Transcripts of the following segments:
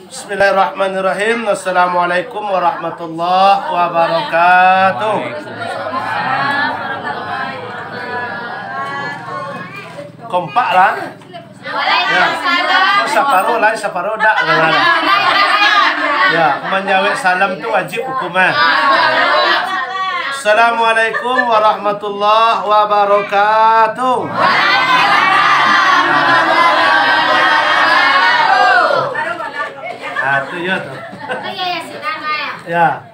Bismillahirrahmanirrahim. Assalamualaikum warahmatullahi wabarakatuh. Kompak lah. Ya. Separuh lah, separuh dak dengan. Ya, menjawab salam tu wajib hukumnya. Assalamualaikum warahmatullahi wabarakatuh. Itu ya tuh. Ya.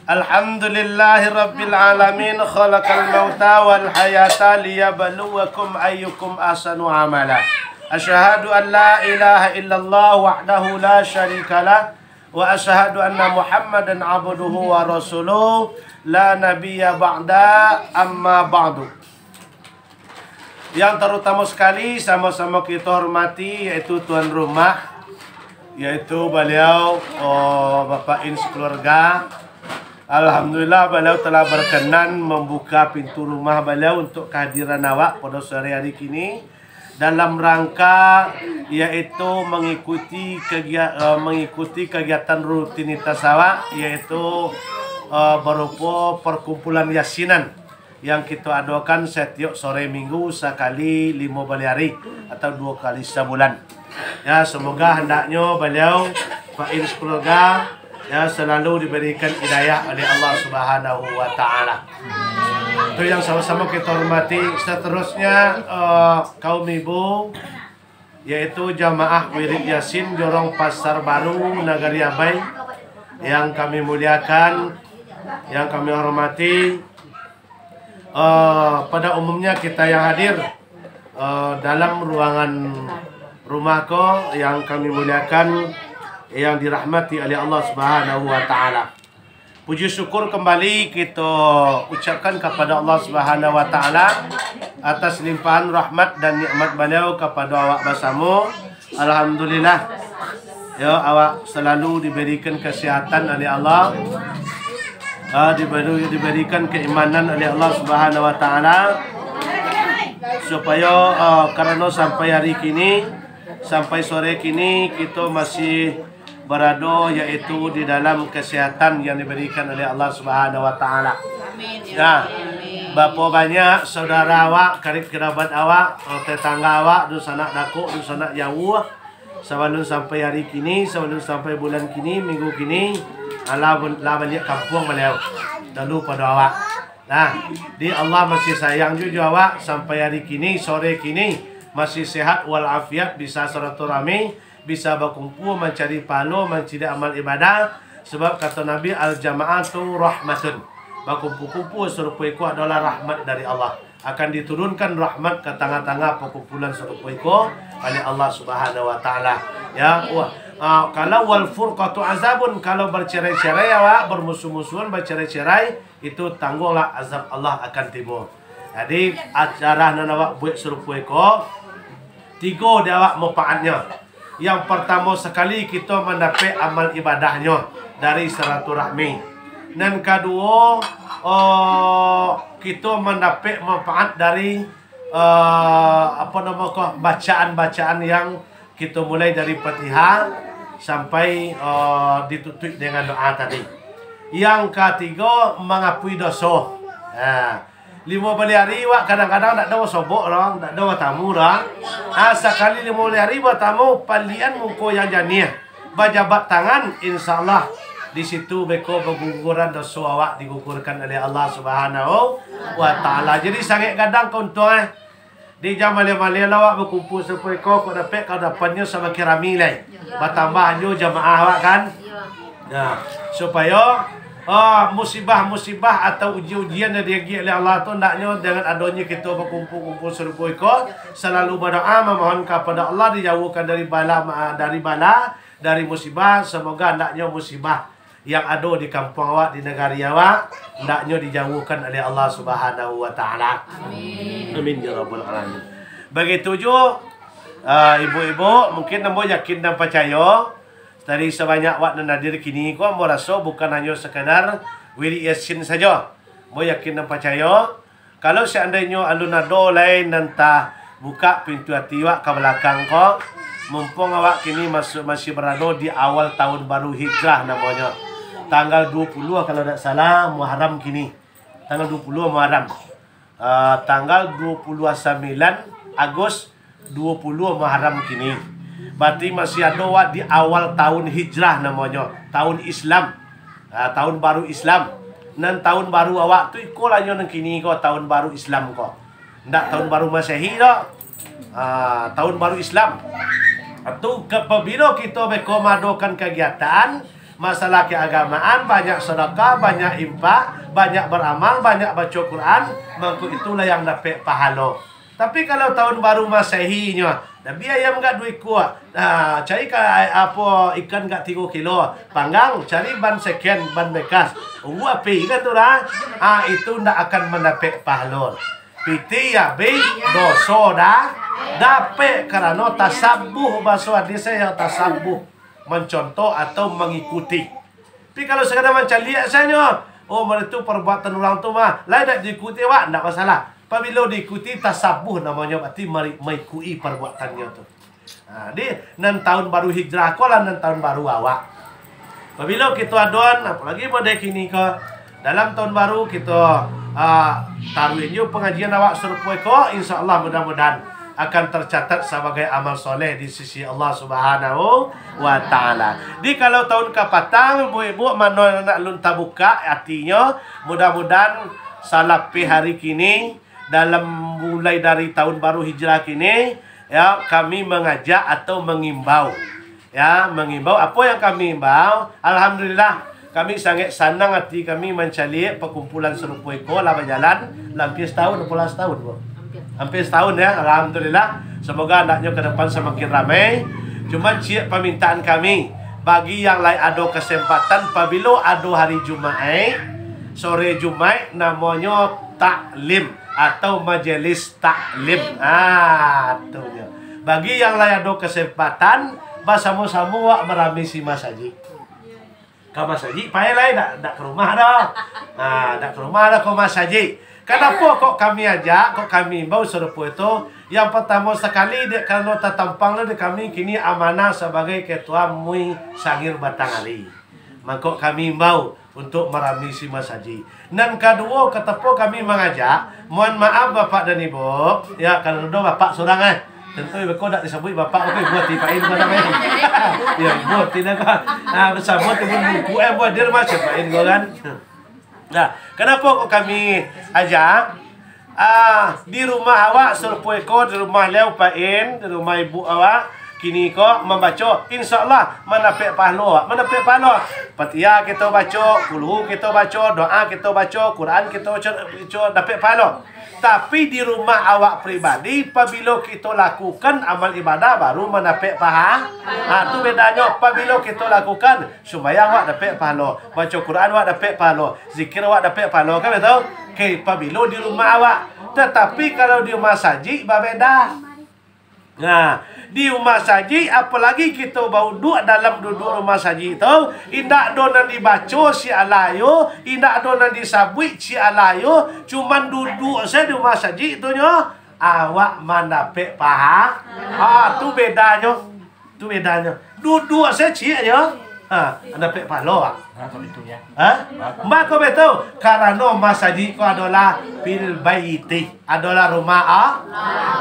Alhamdulillahi rabbil alamin khalaqal mauta wal hayata liyabluwakum ayyukum ahsanu amala. Asyhadu an la ilaha illallah wahdahu la syarika lah wa asyhadu anna Muhammadan abduhu wa rasuluh la nabiyya ba'da amma ba'du. Yang terutama sekali sama-sama kita hormati yaitu tuan rumah, yaitu beliau Bapak Ins keluarga. Alhamdulillah beliau telah berkenan membuka pintu rumah beliau untuk kehadiran awak pada sore hari kini dalam rangka yaitu mengikuti kegiatan rutinitas awak, yaitu berupa perkumpulan yasinan yang kita adakan setiap sore minggu sekali 5 hari atau 2 kali sebulan. Ya, semoga hendaknya beliau Pak Ins keluarga ya selalu diberikan hidayah oleh Allah Subhanahu wa taala. Itu yang sama-sama kita hormati. Seterusnya kaum ibu, yaitu jamaah wirid yasin Jorong Pasar Baru Nagari Abai yang kami muliakan, yang kami hormati. Pada umumnya kita yang hadir dalam ruangan rumahku yang kami muliakan, yang dirahmati oleh Allah Subhanahu wa taala. Puji syukur kembali kita ucapkan kepada Allah Subhanahu wa taala atas limpahan rahmat dan nikmat beliau kepada awak bersama. Alhamdulillah. Ya, awak selalu diberikan kesihatan oleh Allah. Diberikan keimanan oleh Allah Subhanahu wa taala supaya karena sampai hari kini, sampai sore kini kita masih berada yaitu di dalam kesehatan yang diberikan oleh Allah Subhanahu wa taala. Ya. Berapa banyak saudara awak, karib kerabat awak, tetangga awak, du sanak dakuk, du sanak jauh sebelum sampai hari kini, sebelum sampai bulan kini, minggu kini, Allah balik kampung beliau lalu pada awak. Nah, di Allah masih sayang juga awak sampai hari kini, sore kini masih sehat walafiat, bisa silaturahmi, bisa berkumpul mencari pahala, mencari amal ibadah. Sebab kata Nabi, al-jama'atu rahmatun. Berkumpul-kumpul serupa itu adalah rahmat dari Allah. Akan diturunkan rahmat ke tengah-tengah perkumpulan serupa itu oleh Allah Subhanahu wa taala. Ya, kalau wal furqatu azabun, kalau bercerai-cerai awak, bermusuh-musuhan, bercerai-cerai, itu tanggunglah azab Allah akan timbul. Jadi acara nan awak buat serupa itu 3 dia awak manfaatnya. Yang pertama sekali kita mendapat amal ibadahnya dari silaturahmi. Dan kedua kita mendapat manfaat dari bacaan-bacaan yang kita mulai dari Fatihah sampai ditutup dengan doa tadi. Yang ketiga mengakui dosa. 5 hari wak kadang-kadang tak ada sobok orang, tak ada tamu orang. Sekali 5 hari tamu palian muka yang janiah. Berjabat tangan, insyaAllah di situ beko berguguran dosa awak digugurkan oleh Allah Subhanahu wa taala. Jadi sangat kadang keuntungan di jam malam-malam awak berkumpul seperti kau dapatnya sama kirami lai. Bertambah jamaah awak kan. Nah, supaya musibah-musibah atau ujian-ujian yang dibagi oleh Allah tu hendaknya dengan adanya kita berkumpul-kumpul serupa itu selalu berdoa memohon kepada Allah dijauhkan dari bala, dari musibah. Semoga hendaknya musibah yang ada di kampung awak, di negara awak, hendaknya dijauhkan oleh Allah Subhanahu wa taala. Amin ya rabbal alamin. Begitu juga ibu-ibu mungkin nampak yakin dan percaya dari sebanyak wak dan hadir kini ko mo rasa bukan hanya sekadar wirid yasin saja. Mo yakin dan percaya kalau seandainya alun ado lain nanta buka pintu hati awak ke belakang kok. Mumpung awak kini masih berada di awal tahun baru hijrah namanya. Tanggal 20 kalau tidak salah Muharram kini. Tanggal 20 Muharram. Tanggal 29 Agustus 20 Muharram kini. Berarti masih ada awak di awal tahun hijrah namanya. Tahun Islam. Tahun baru Islam. Nan tahun baru awak tu ikolahnya nang kini ko tahun baru Islam ko. Ndak tahun baru Masehi dah. Tahun baru Islam. Atau apabila kita mengadakan kegiatan masalah keagamaan, banyak sedekah, banyak infak, banyak beramal, banyak baca Quran, maka itulah yang dapat pahala. Tapi kalau tahun baru Masehinya, Nabi ayam enggak duit kuat. Cari apa ikan enggak 3 kilo. Panggang, cari ban second, ban bekas. Ungu api kan tu dah. Itu enggak akan mendapat pahala. Piti ya be dosa dah. Dapat kerana tasabuh bahasa hadis yang tasabuh. Mencontoh atau mengikuti. Tapi kalau sekadar macam lihat saja, oh itu perbuatan orang tu mah, lain tak diikuti wak, enggak masalah. Apabila diikuti tasabuh namanya, berarti mengikuti perbuatannya tu. Di nan tahun baru hijrah ko lah nan tahun baru awak. Apabila kita aduan, apalagi pada kini ko, dalam tahun baru kita taruhin juga pengajian awak serupa ko, insya-Allah mudah-mudahan akan tercatat sebagai amal soleh di sisi Allah Subhanahu wa taala. Di kalau tahun kapatang ibu-ibu mana nak lunta buka artinya mudah-mudahan salapi hari kini dalam mulai dari tahun baru hijrah kini ya kami mengajak atau mengimbau apa yang kami imbau. Alhamdulillah kami sangat senang hati kami mencari perkumpulan serupa itu lah berjalan hampir setahun 12 tahun bu. Hampir setahun ya, alhamdulillah. Semoga anaknya ke depan semakin ramai. Cuma cik permintaan kami bagi yang lain ada kesempatan apabila ada hari Jumaat, sore Jumaat namanya taklim atau majelis taklim. Itunya. Bagi yang lain ada kesempatan bersama-sama wak meramisi Mas Haji. Kau Mas Haji payah lain tak ke rumah dah. Tak ke rumah dah kau Mas Haji. Kenapa kok kami ajak, kok kami imbau serupa itu? Yang pertama sekali dia kerana tertampanglah dia kami kini amanah sebagai ketua MUI Sangir Batanghari. Maka kami imbau untuk meramisi Mas Haji. Dan kedua, ketapa kami mengajak, mohon maaf Bapak dan Ibu, ya kalau ada Bapak seorang tentu ibu tak disebut Bapak, okey buat tipain pada main. Ya buat tidak kan. Bersama dengan buku buat dia macam tipain kau kan. Nah, kenapa kok kami ajak? Di rumah awak serupa ko, di rumah Leo Pain, di rumah ibu awak kini ko membaca, insya-Allah mendapat pahala. Mendapat pahala. Fatihah kita baca, Qul kita baca, doa kita baca, Quran kita baca, dapat pahala. Tapi di rumah awak pribadi, apabila kita lakukan amal ibadah baru mendapat pahala. Itu bedanya. Apabila kita lakukan sembahyang awak dapat pahala, baca Quran awak dapat pahala, zikir awak dapat pahala, kan betul? Okay, apabila di rumah awak. Tetapi kalau di rumah saji berbeda. Di rumah saji apalagi kita bau duduk dalam duduk rumah saji itu, indak donan dibaca si alayo, indak donan disabui si alayo, cuman duduk saya di rumah saji itunya awak mendapat pahala. Tu bedanya. Tu bedanya. Duduk saya cik aja. Dapat pahala. Maka betul karena masaji ko adalah fil baiti, adalah rumah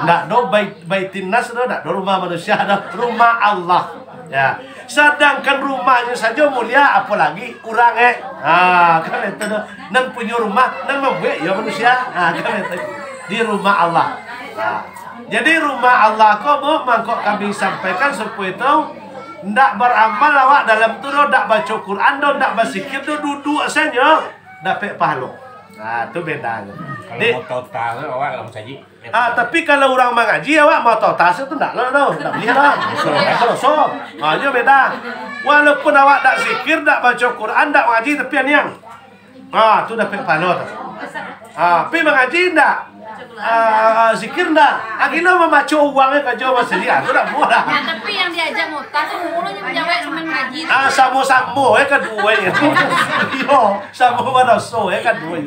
ndak do baitin nas do ndak do rumah manusia, ada rumah Allah ya. Sedangkan rumahnya saja mulia apalagi kurang kan itu nang punya rumah nang membuat ya manusia kan itu di rumah Allah. Jadi rumah Allah ko mangkok kami sampaikan supaya itu ndak beramal awak dalam tu ndak baca Quran ndak berzikir duduk saja dapat pahala. Tu bedanya. Kalau mau total awak dalam saji. Tapi kalau orang mengaji awak mau total itu ndak lah dah. Ndak boleh dah. Kosong. Hanya beda. Walaupun awak ndak zikir, ndak baca Quran, ndak mengaji tapi yang tu dapat pahala. Tapi mengaji ndak zikir ndak, akhirnya membaca uangnya kerja masih dia, tu tak murah. Ya, tapi yang diajak mutas, mulanya menjawab sama ngaji. Sama-sama kedua ya. Yo, sama mana so ya kedua.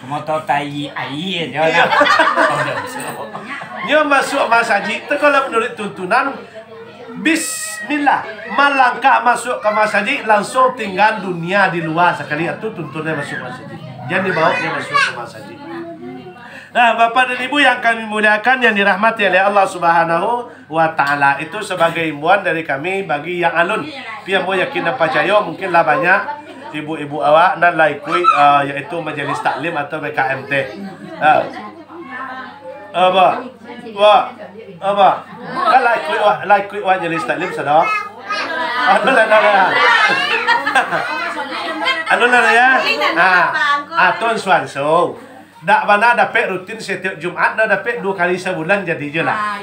Motor tai ai je nak. Nyo masuk masjid tu kalau menurut tuntunan Bismillah, melangkah masuk ke masjid langsung tinggal dunia di luar sekali, itu tuntunnya masuk masjid. Jangan dibawa dia masuk ke masjid. Nah, Bapak dan Ibu yang kami muliakan, yang dirahmati oleh Allah Subhanahu wa Ta'ala, itu sebagai himbauan dari kami bagi yang alun, yang mau yakin dan percaya, mungkinlah banyak ibu-ibu awak dan laikui yaitu majelis taklim atau BKMT. Apa? Kan laikui majelis taklim sedok. Anu ya. Atun suanso. Dak mana dapat rutin setiap Jumat, dah dapat 2 kali sebulan jadi je lah.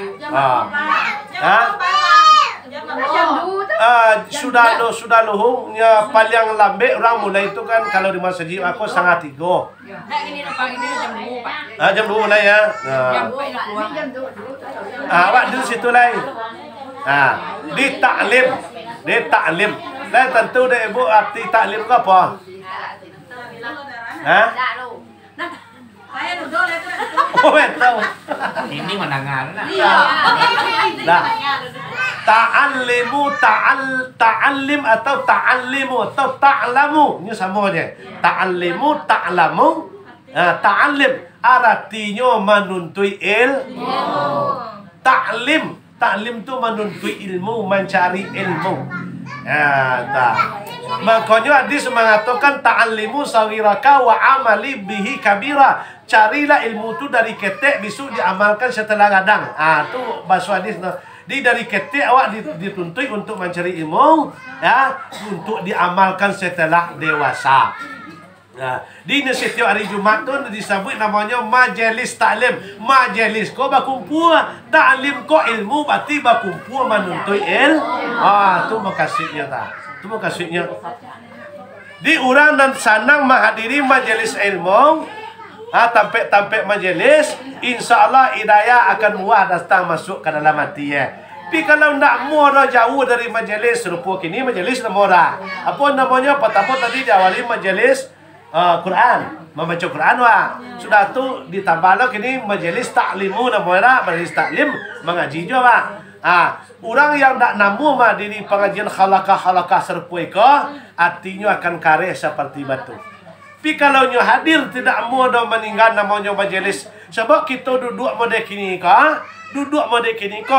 Sudah luhungnya paling lambe orang mulai itu kan kalau di masjid aku sangat 3. Jam 2 lah ya. Awak di situ lah. Di taklim. Dan tentu deh ibu arti taklim ke apa? Oh, betul. Ini mendengar lah. Nah, ta'allim atau ta'allimu atau ta'lamu, ini sama aja. Ta'allimu, ta'lamu, ta'allim artinya menuntut ilmu. Ta'lim tu menuntut ilmu, mencari ilmu. Makanya hadis mengatakan ta'allimu sawiraka wa amali bihi kabira. Carilah ilmu tu dari ketek, besok diamalkan setelah gadang. Tu bahasa hadis. Di dari ketek awak dituntut untuk mencari ilmu, ya, untuk diamalkan setelah dewasa. Di setiap hari Jumat tu disebut namanya majelis taklim. Majelis ko berkumpul, taklim ko ilmu, berarti berkumpul menuntut ilmu. Tu makasihnya ta. Tu makasihnya. Di orang dan sanang menghadiri majelis ilmu, tampik majelis, insya-Allah hidayah akan muah datang masuk ke dalam hati ya. Tapi kalau nak muara jauh dari majelis serupa kini majelis namora. Apa namanya? Pertama tadi diawali majelis Quran, membaca Quran wah. Sudah tu ditambah lagi kini majelis taklimu namanya, majelis taklim mengaji juga. Orang yang tak namu mah di pengajian halakah serupa ke, artinya akan kareh seperti batu. Tapi kalau nyo hadir tidak mau dah meninggal namanya majelis. Sebab kita duduk mode kini ka,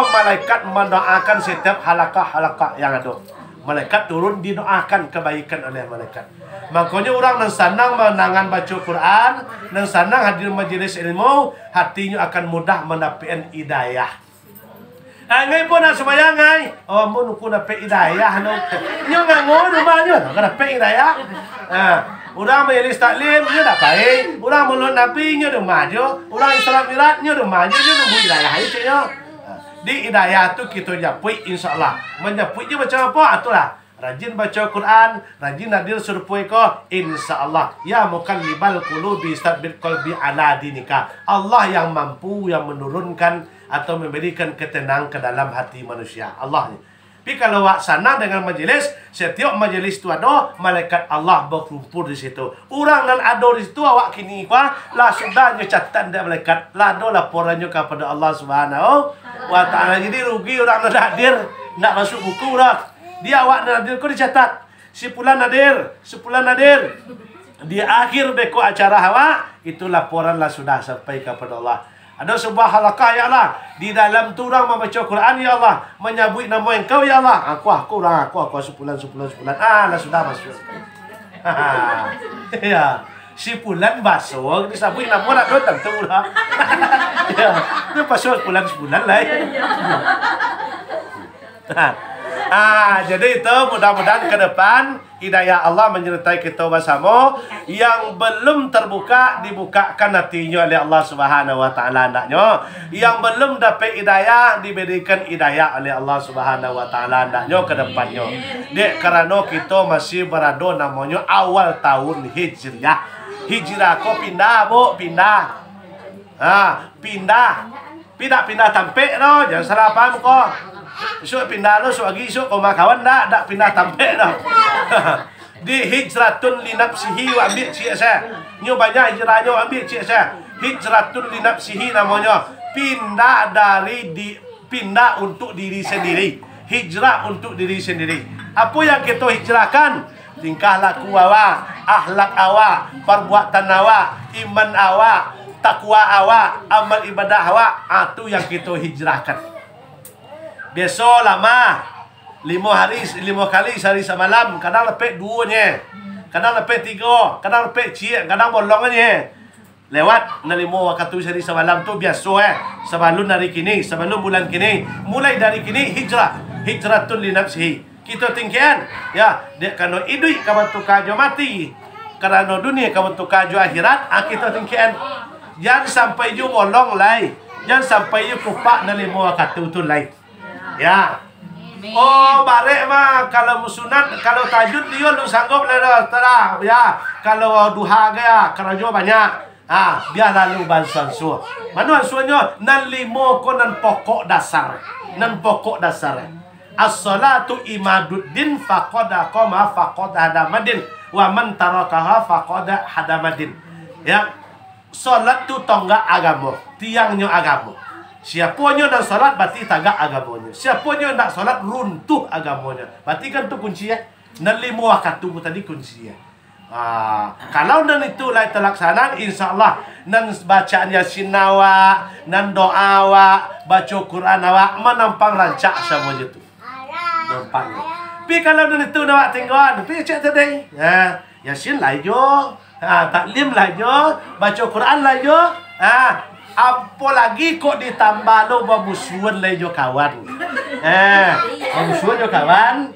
malaikat mendoakan setiap halakah yang ada. Malaikat turun didoakan kebaikan oleh malaikat. Makanya orang yang senang menangan baca Quran, yang senang hadir majelis ilmu, hatinya akan mudah mendapatkan hidayah. Ngai pun nak sembahyang ngai. Oh, mun ku dapat hidayah no. Nyo nganggo rumahnya, nak dapat hidayah. Orang majelis taklim nya dah baik. Orang mulut Nabi nya dah maju. Orang Islam Mi'raj nya dah maju, nya nunggu hidayah itu nya. Di hidayah tu kita japui insya-Allah. Menjapui je macam apa? Itulah. Rajin baca Quran, rajin hadir serupa ko insya-Allah. Ya mukallibal qulubi tsabbit qalbi ala dinika. Allah yang mampu yang menurunkan atau memberikan ketenangan ke dalam hati manusia. Allah. Tapi kalau awak sana dengan majelis, setiap majelis itu ada malaikat Allah berkumpul di situ. Orang dan ada di situ awak kini kuah lah sudah catatan dari malaikat. Lah ada laporannya kepada Allah Subhanahu wa Ta'ala. Jadi rugi orang nak hadir, nak masuk buku dah. Dia awak nak hadir kau dicatat. Sepulan hadir. Di akhir beko acara awak itu laporan lah sudah sampai kepada Allah. Ada sebuah halakah ya Allah. Di dalam tu orang membaca Quran ya Allah. Menyebut nama engkau ya Allah. Aku sepulan. Lah sudah masuk. Ya. Sepulan basuh. Disebut nama nak tentu lah. Ya. Itu pasal sepulan lah. Jadi itu mudah-mudahan ke depan hidayah Allah menyertai kita bersama. Yang belum terbuka dibukakan hatinya oleh Allah Subhanahu wa Ta'ala hendaknya. Yang belum dapat hidayah diberikan hidayah oleh Allah Subhanahu wa Ta'ala hendaknya ke depannya. Dek kerana kita masih berada namanya awal tahun Hijriah. Hijrah kau pindah bu, pindah. Pindah tampik no, jangan salah paham kau. Esok pindah lo, esok lagi esok kau kawan dak pindah tampik dah. Di hijratun li nafsihi wa ambil cik saya. Nyo banyak hijrahnya ambil cik saya. Hijratun li nafsihi namanya. Pindah untuk diri sendiri. Hijrah untuk diri sendiri. Apa yang kita hijrahkan? Tingkah laku awak, akhlak awak, perbuatan awak, iman awak, takwa awak, amal ibadah awak. Itu yang kita hijrahkan. Besok lama 5 kali sehari semalam. Kadang lepek 2 nya, kadang lepek 3, kadang lepek cik, kadang bolongnya. Lewat na 5 waktu sehari semalam tu biasa sebelum hari kini, sebelum bulan kini. Mulai dari kini hijratun li nafsihi. Kita tinggian ya, dia kalau idui kamu tukar jo mati, karena dunia kamu tukar jo akhirat. Kita tinggian jangan sampai jo bolong lai, jangan sampai jo kupak na 5 waktu tu lai. Ya. Oh, barek mah kalau musunat, kalau tahajud dia lu sanggup lah dah. Ya, kalau duha ya, kalau jo banyak. Biar lalu bansuan suah. Mana suahnya? Nan 5 ko nan pokok dasar. Nan pokok dasar. As-salatu imaduddin faqada qama faqada hadamadin wa man tarakaha faqada hadamadin. Ya. Salat tu tonggak agama, tiangnya agama. Siapanya nak salat berarti tagak agamanya. Siapanya nak salat runtuh agamanya. Berarti kan tu kunci ya. Nan 5 waktu tadi kunci ya. Kalau nan itu lai terlaksana, insyaallah nan bacaan Yasin awak, nan doa awak, baca Quran awak menampang rancak semuanya tu. Nampang. Tapi kalau nan itu awak tengok, tapi cek tadi. Yasin lai jo, taklim lai jo, baca Quran lai jo. Apa lagi kok ditambah lo bamusuan lai jo kawan. Bamusuan jo kawan.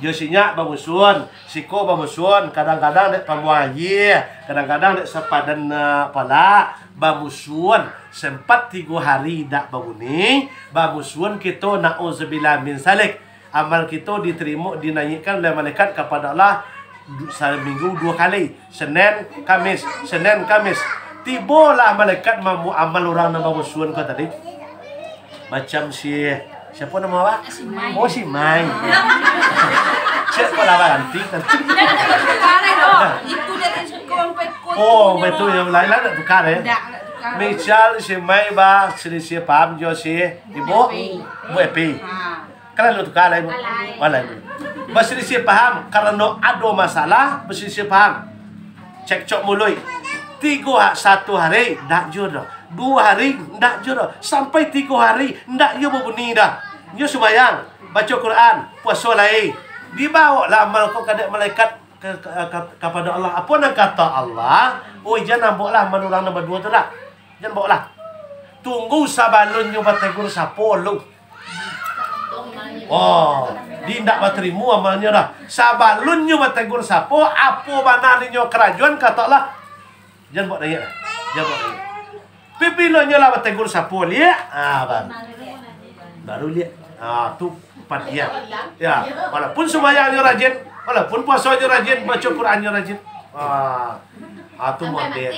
Jo sinyak bamusuan, siko bamusuan, kadang-kadang dek pamuayi, kadang-kadang dek sepadan pala bamusuan. Sempat 3 hari dak banguning, bamusuan kita na'udzubillah min salik. Amal kita diterima, dinaikkan oleh malaikat kepada Allah seminggu 2 kali, Senin, Kamis, Senin, Kamis. Tibalah malaikat mamu amal orang nama bamusuan kau tadi. Macam siapa nama awak? Oh, si Mai. Cek kau lawan nanti. Itu dari sekolah pekut. Oh, betul yang lain nak tukar ya. Misal si Mai ba si paham jo si ibu epi. Kalau lu tukar lain, lain. Berselisih paham karena ada masalah, berselisih paham. Cekcok mulai. 1 hari ndak jodoh, 2 hari ndak jodoh, sampai 3 hari ndak yo berbunyi dah. Yo sembahyang, baca Quran, puasa lai. Dibawa lah amal kau kadek malaikat kepada Allah. Apa nak kata Allah? Oh, jangan bawa lah amal orang nombor 2 tu dah. Jangan bawa lah. Tunggu sabalun yo bategur sapo lu. Oh, dia tidak berterima amalnya dah. Sabalun yo bategur sapo, apa mana nyo kerajaan kata Allah. Jangan buat nanya. Jangan buat nanya. Pipilonya lah bertegur sapo lihat. Baru lihat. Tu 4 dia. Ya, walaupun sembahyangnya rajin, walaupun puasanya rajin, baca Qurannya rajin. Tu model.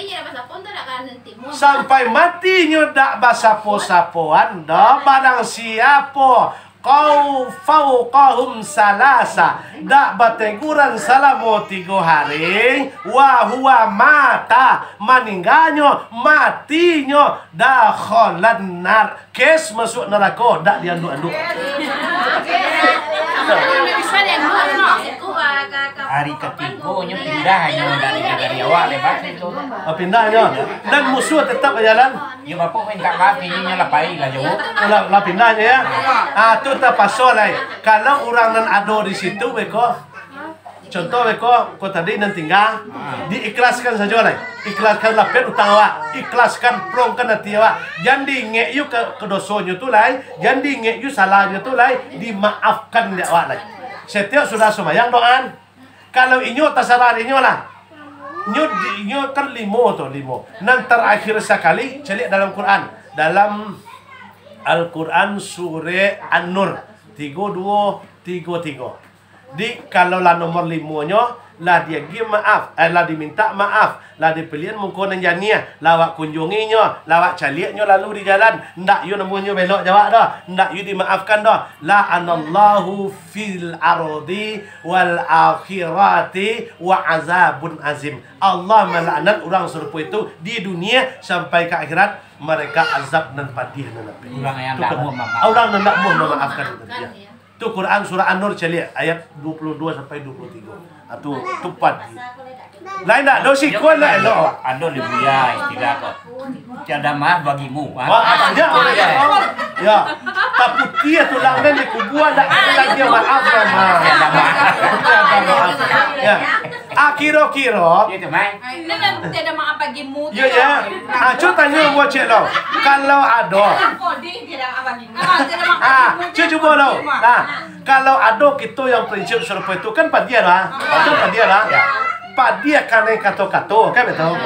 Sampai matinya dak basapo-sapoan dah barang siapa kau fauqahum salasa dak bateguran selama 3 hari wa huwa mata meninggalnya matinya dakhalan nar kes masuk neraka dak dianduk-anduk. Hari ketiganya pindahnya dari awal lepas itu. Pindahnya dan musuh tetap berjalan. Ya bapak main kat kafe ni lapai lah jauh. Lah pindahnya ya. Tu terpasal lai. Kalau orang nan ada di situ beko. Contoh beko kau tadi nan tinggal, diikhlaskan saja lai. Ikhlaskan lapet utang awak, ikhlaskan plongkan hati awak. Jangan diingat you ke dosanya tu lai, jangan diingat you salahnya tu lai, dimaafkan dia awak lai. Setiap sudah sembahyang doan. Kalau inyo terserah inyo lah. Inyo kan 5 tu 5. Nan terakhir sekali celik dalam Quran. Dalam Al-Quran surah An-Nur 3233. Di kalau lah nomor 5-nya lah dia gi maaf, lah diminta maaf, lah dipelian mungkon jania, lawak kunjunginya, lawak caliaknya lalu di jalan, ndak you nemunya belok jawab dah, ndak you dimaafkan dah. La anallahu fil ardi wal akhirati wa azabun azim. Allah melaknat orang serupa itu di dunia sampai ke akhirat, mereka azab dan pedih dan apa. Orang yang tak mau memaafkan. Orang yang tak mau memaafkan itu. Itu Quran surah An-Nur cari ayat 22 sampai 23. Atau tupat. Lain tak dosi kuat lah elok. Ada lebih ya istilah kok. Tiada maaf bagimu. Ada ya. Tapi dia tulang dan dikubuan tak lagi maaf sama. Ya. Kira-kira. Itu mai. Ini kan tiada maaf bagimu. Ya ya. Coba tanya buat cik lo. Kalau ada. Kodi tiada maaf bagimu. Tiada maaf bagimu. Cuba lo. Nah, kalau ada kita yang prinsip serupa itu kan padia lah. Betul padia lah. Padia kan kata-kata kan betul.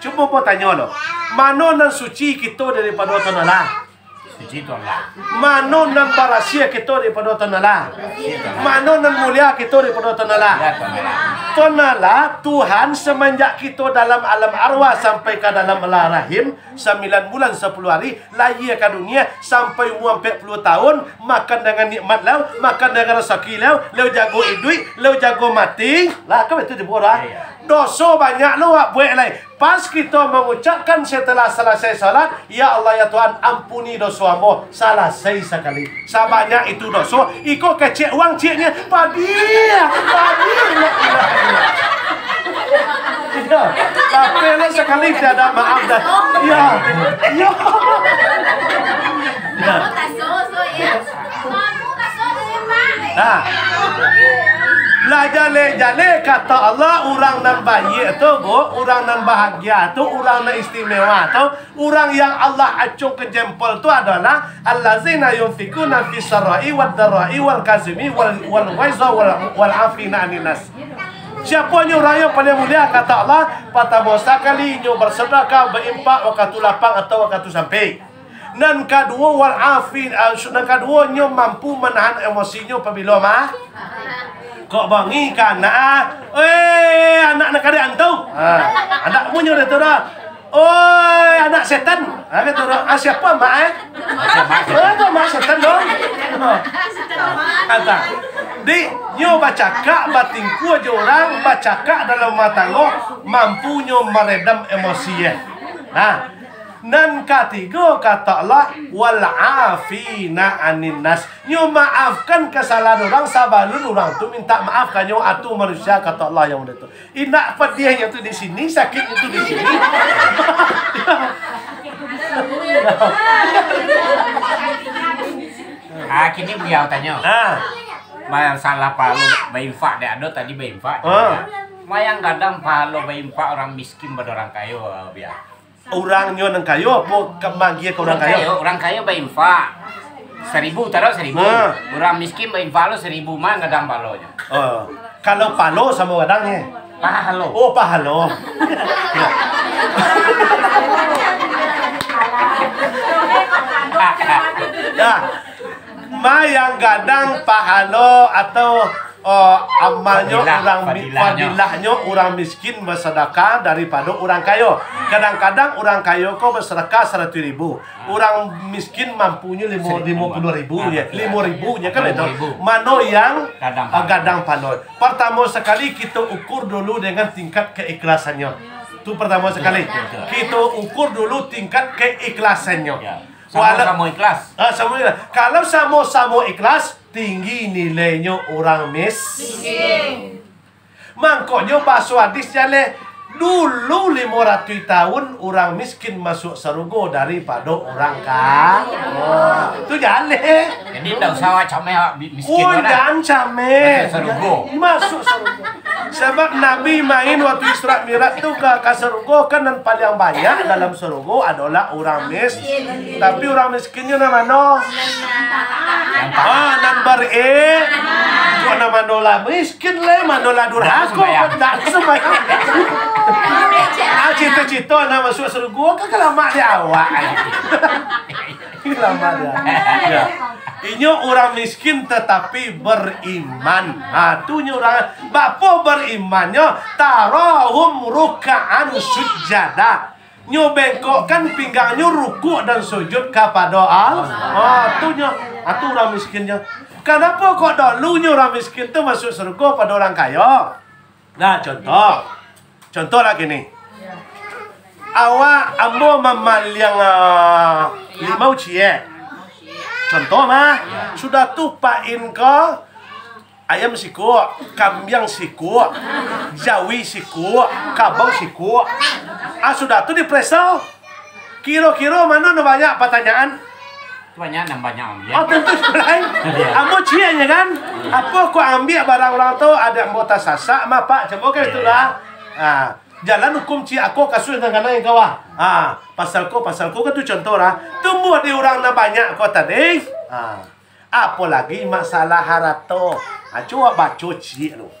Cuba mau tanya lo. Mana nan suci kita daripada tanah? Suci tu Allah. Mana nan barasia kita daripada tanah? Mana nan mulia kita daripada tanah? Ya Allah. Tanahlah Tuhan semenjak kita dalam alam arwah sampai ke dalam alam rahim 9 bulan 10 hari lahir ke dunia sampai umur 40 tahun, makan dengan nikmat lau, makan dengan rezeki lau, lau jago hidup, lau jago mati. Lah kan itu dibuat. Dosa banyak lu buat lain. Pas kita mengucapkan setelah selesai salat, ya Allah ya Tuhan ampuni dosa hamba selesai sekali. Sebanyak itu dosa, ikut kecek uang ciknya padia. Ya, tapi lah sekali tiada maaf dah. Ya. Ya. Ya. Nah. Lah jale-jale kata Allah orang nan baik tu, orang nan bahagia tu, orang nan istimewa tu, orang yang Allah acung ke jempol tu adalah allazina yunfikuna fi sarai wad darai wal kazimi wal ghaiza wal afina anin nas. Siapa ni orang yang paling mulia kata Allah, pertama sekali nyo bersedekah, berimpak waktu lapang atau waktu sampai. Dan kedua wal afin, dan kedua nyo mampu menahan emosinya apabila kok bangi kan anak anak kadang tu anak punya dia tu dah oi anak setan kata dah siapa mak tu mak setan dong kata di nyo baca kak batingku aja orang baca kak dalam mata lo mampunya meredam emosi ya. Dan ketiga kata Allah wal afina anin nas, nyo maafkan kesalahan orang, sabalun orang tu minta maaf kan nyo atu manusia kata Allah yang itu. Inak pedihnya tu di sini, sakit itu di sini. Kini beliau tanya. Mayang salah palu baimfa dia ada tadi baimfa. Mayang kadang palu baimfa orang miskin pada orang kaya biar. Orangnya nang kayo apa kemagi ke orang kayo? Orang kaya baimfa 1.000 taruh 1.000. Orang miskin baimfa lo 1.000 mah ngadang palonya. Kalau palo sama gadangnya. Pahalo. Oh pahalo. Ya. Mayang gadang pahalo atau amalnya orang fadilahnya orang miskin bersedekah daripada orang kaya. Kadang-kadang orang kaya kau bersedekah 100.000, orang miskin mampunya 50.000 ya, 5.000 nya kan itu. Mana yang gadang paloi? Pertama sekali kita ukur dulu dengan tingkat keikhlasannya. Itu pertama sekali. Kita ukur dulu tingkat keikhlasannya. Sama-sama ikhlas. Sama ikhlas. Kalau sama-sama ikhlas, tinggi nilainya orang miskin. Makanya bahasa hadis jale dulu 500 tahun orang miskin masuk surga daripada orang kaya. Itu jale. Jadi tak usah macam miskin orang. Jangan came. Masuk surga. Sebab Nabi main waktu Isra Mi'raj tu ke surga kan dan paling banyak dalam surga adalah orang miskin. Tapi orang miskinnya mana? Number E. Kau nama nola miskin le, manola durhaka. Tak sembahyang. Cita-cita nak masuk surga kan lama dia awak. Lama dia. Ya. Inyo orang miskin tetapi beriman. Tunya orang bapa berimannya tarahum ruka'an sujada. Nyo bengkokkan pinggangnya ruku dan sujud kepada Allah. Tunya atu orang miskinnya. Kenapa kok dahulunya orang miskin itu masuk surga pada orang kaya? Nah, contoh lagi nih. Awak ambo mamal yang limau cie. Contoh mah, sudah tupain ke ayam siku, kambing siku, jawi siku, kabau siku. Sudah tuh dipreso. Kira-kira mana banyak pertanyaan? Banyak. Tentu lain. Ambo cianya kan? Apa kok ambil barang orang tuh ada anggota sasak, mah Pak, coba kayak itulah. Jalan hukum aku kasus dengan yang kawah. Pasalku kan tu contoh lah. Tumbuh di orang na banyak kau tadi. Apalagi masalah harato. Coba baca cik lu.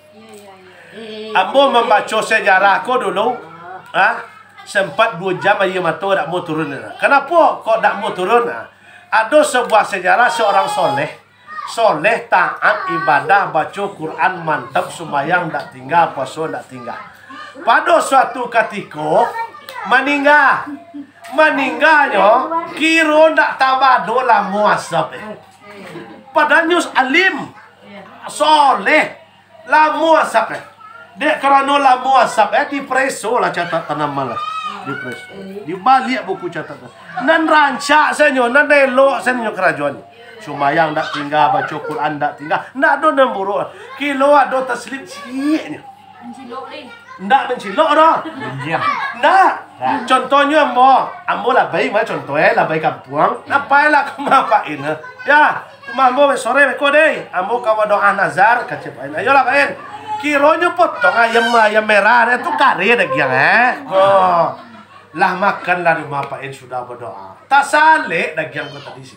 Ambo membaca sejarah aku dulu. Sempat 2 jam aja mata tak mau turun. Kenapa kok tak mau turun? Ada sebuah sejarah seorang soleh taat ibadah baca Quran mantap sembahyang tak tinggal puasa tak tinggal. Pada suatu ketika meninggalnya kira ndak tabado lah muasab. Padahal alim soleh lah muasab. Dek kerana lah muasab dipreso lah catatan nama lah. Dipreso. Dibalik buku catatan. Nan rancak senyo, nan elok senyo kerajaan. Sumayang ndak tinggal, baca Quran ndak tinggal. Ndak ada nemburu. Kilo ada taslim ciknya. Ndak mencilok dah. Ndak. Contohnya ambo lah baik mah contohnya lah baik kampung. Apa lah kemapain? Ya, ambo sore beko deh. Ambo kawa doa nazar kacepain. Ayolah kain. Kironya potong ayam merah itu kari ada yang lah makan lah dimapain sudah berdoa. Tak salik daging ko tadi sih.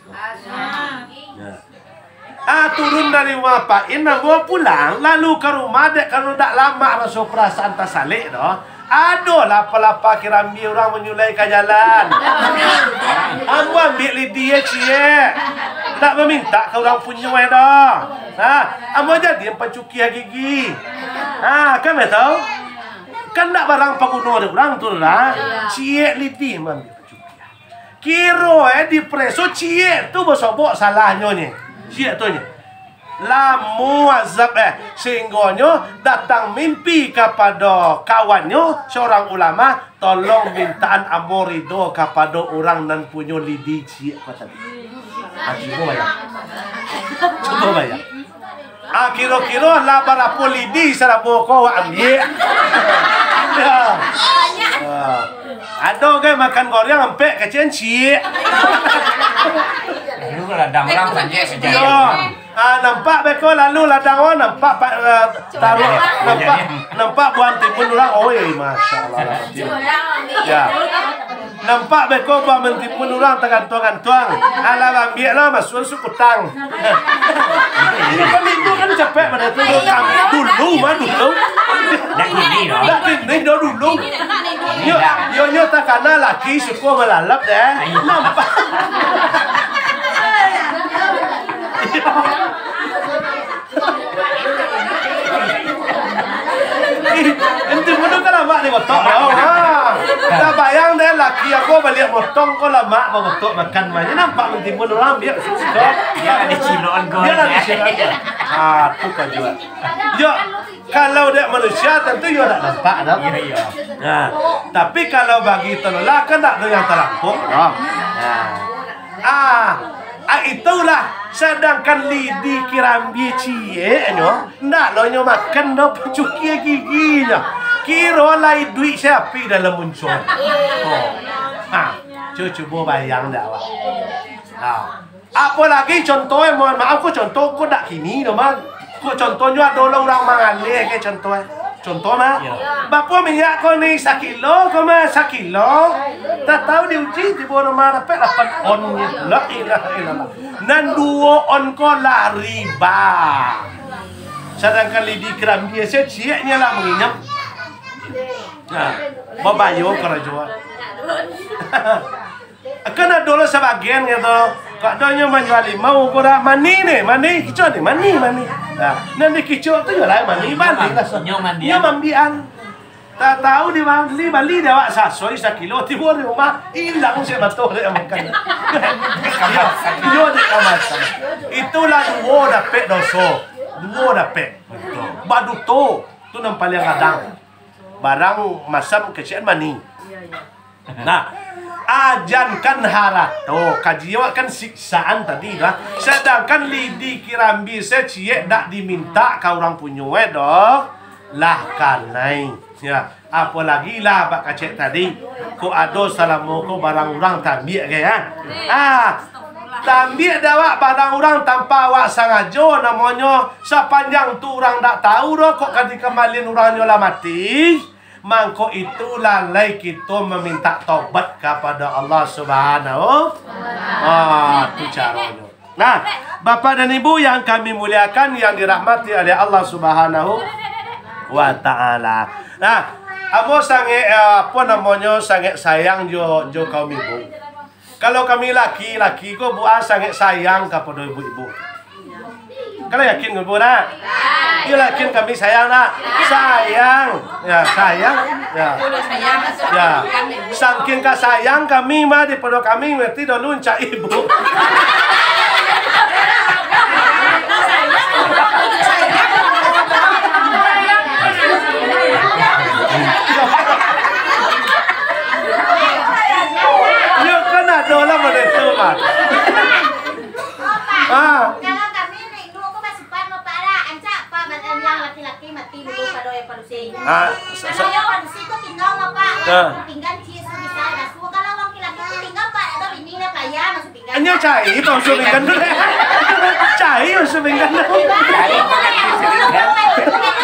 Turun dari mapain bawa pulang lalu ke rumah dek kalau tak lama rasa perasaan tak salik doh. Aduh lapa-lapa kirambi orang menyulai ke jalan. Ambo ambil lidia cie. Tak meminta ke orang punya dah. Ambo jadi pencuki gigi. Kan tahu? Kan tak barang pakuno ada orang tu lah. Cie lidi ambil pencuki. Kiro dipreso cie tu bersobok salahnya ni. Cie tu ni. Lamu azab sehingga datang mimpi kepada kawannya seorang ulama tolong mintaan ambo ridho kepada orang nan punya lidi cik kata coba bayar kira-kira lah berapa lidi serabo kau ambil ada kan makan goreng sampai kecil cik Dulu ladang orang saja sejarah. Nampak beko lalu ladang orang nampak taruh nampak buan timun orang masya-Allah. Ya. Nampak beko buan timun orang tergantung-gantung. Ala ambil lah masuk utang. Itu kan capek pada tu dulu. Dak kini dulu. Yo tak kena laki suka melalap deh. Nampak. Ente mudah kan lama ni gotok dah. Dah bayang deh laki aku balik motong kau lama gotok makan banyak nampak mentimun orang biar suka. Dia ada ciloan kau. Dia ada ciloan. Tu kan juga. Yo kalau dia manusia tentu yo tak nampak dah. Nah, tapi kalau bagi tolak kan tak ada yang terampung. Itulah sedangkan lidi kirambi cie ndak lo nyo makan no pencuki giginya kira lai duit siapa dalam muncul coba bayang dah awak apalagi contohnya mohon maaf aku contoh kau tak kini teman kau contohnya ada orang mangalih kayak contoh mah bapa minyak kau ni 1 kilo kau mah 1 kilo tak tahu diuji di bawah rumah dapat 8 on la ilaha illallah nan 2 on kau lah riba sedangkan lidi keram biasa cieknya lah menginyam babayo kerajaan kan ada dulu sebagian gitu Katanya menjual mau kora mani kicau ni mani. Nah, nanti kicau tu jual mani balik lah. Nyo mandian. Tak tahu di Bali dia awak sasoi 1 kilo tiba di rumah hilang saya betul dia makan. Kilo di kamar. Itulah dua dapat doso. Dua dapat. Baduto tu yang paling kadang. Barang masam kecian mani. Nah, ajankan harato kajiwa kan siksaan tadi lah. Sedangkan lidi kirambi saya cie dak diminta ka orang punya doh lah kanai. Ya, apalagi lah bak kacek tadi ko ado salamoko barang orang tambik ke ya. Tambik dawak barang orang tanpa awak sangajo namanya sepanjang tu orang tak tahu doh kok ketika malin orang nyola mati. Mangko itulah lai kita meminta taubat kepada Allah Subhanahu. Itu caranya. Nah, Bapak dan Ibu yang kami muliakan yang dirahmati oleh Allah Subhanahu wa taala. Nah, amo sange sange sayang jo kaum ibu. Kalau kami laki-laki ko buah sange sayang kepada ibu-ibu. Kalau yakin ibu nak? Iya yakin kami sayang nak? Sayang. Ya, sayang. Ya. Ya. Saking kasayang kami mah daripada kami ngerti dulu cak ibu. Ya kan ada lah pada itu mah. Kalau kami nih dulu aku masih pan mau para ancak pak yang laki-laki mati dulu pada yang padusi. Kalau yang padusi itu tinggal mau pak, tinggal cie bisa ada. Kalau laki-laki itu tinggal pak atau bininya kaya masuk tinggal. Anyo cai itu masuk pinggan dulu. Cai masuk pinggan dulu.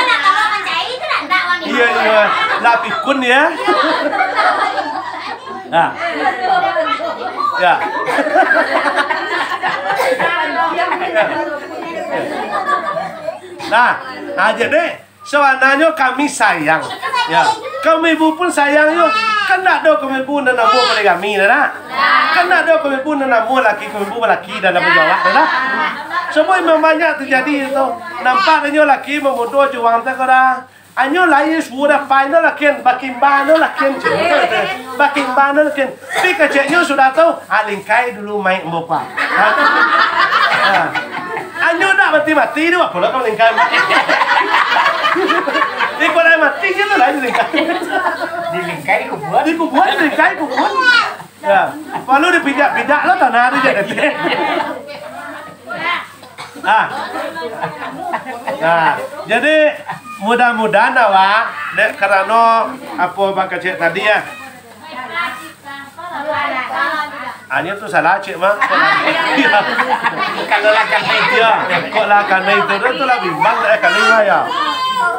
Kalau mencai itu nanda wangi. Iya, lapikun ya. Nah. Ya. Nah, jadi sebenarnya kami sayang. Ya, kami ibu pun sayang yo. Kan nak do kami ibu dan namu poligami dah. Kan nak do kami ibu dan namu laki kami ibu laki dan namu jawab dah. Semua memang banyak terjadi itu. Nampak anyo laki memudo juang tak kora. Anyo lain sudah final lakin bakimba no lakin. Bakimba no lakin. Pi keceknya sudah tahu alingkai dulu main bopa. Anyo nak mati-mati tu apa lah kau lingkai. Di kau dah mati kita lagi lingkai. Dilingkai kubuat. Di kubuat lingkai kubuat. Ya, kalau dipijak-pijak lo tanah tu jadi. Nah, jadi mudah-mudahan awak dek karena apa bang cek tadi ya. Hanya tu salah cik mah. Kalau lah karena itu Ya, kok lah karena itu tu lah bimbang kali ya.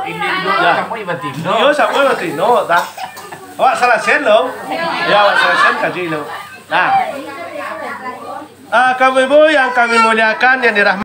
ini dulu kamu ibatin. Yo sama mati no tak. Awak salah sen lo. Ya, awak salah sen kaji lo. Nah. Kamu ibu yang kami muliakan yang dirahmati